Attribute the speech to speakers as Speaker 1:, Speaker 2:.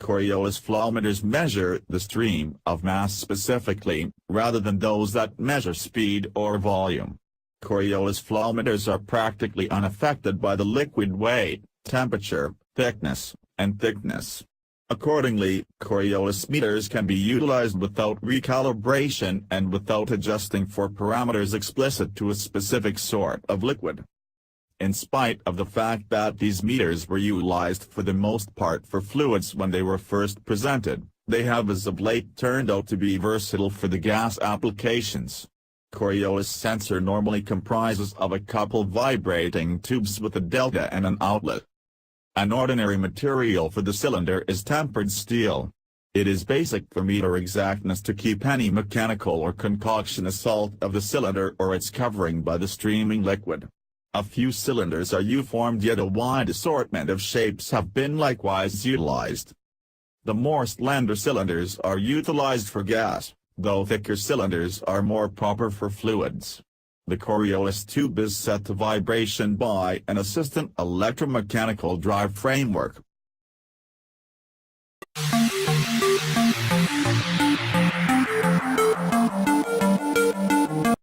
Speaker 1: Coriolis flowmeters measure the stream of mass specifically, rather than those that measure speed or volume. Coriolis flowmeters are practically unaffected by the liquid weight, temperature, thickness, and thickness. Accordingly, Coriolis meters can be utilized without recalibration and without adjusting for parameters explicit to a specific sort of liquid. In spite of the fact that these meters were utilized for the most part for fluids when they were first presented, they have as of late turned out to be versatile for the gas applications. Coriolis sensor normally comprises of a couple vibrating tubes with a delta and an outlet. An ordinary material for the cylinder is tempered steel. It is basic for meter exactness to keep any mechanical or concoction assault of the cylinder or its covering by the streaming liquid. A few cylinders are U-formed, yet a wide assortment of shapes have been likewise utilized. The more slender cylinders are utilized for gas, though thicker cylinders are more proper for fluids. The Coriolis tube is set to vibration by an assistant electromechanical drive framework,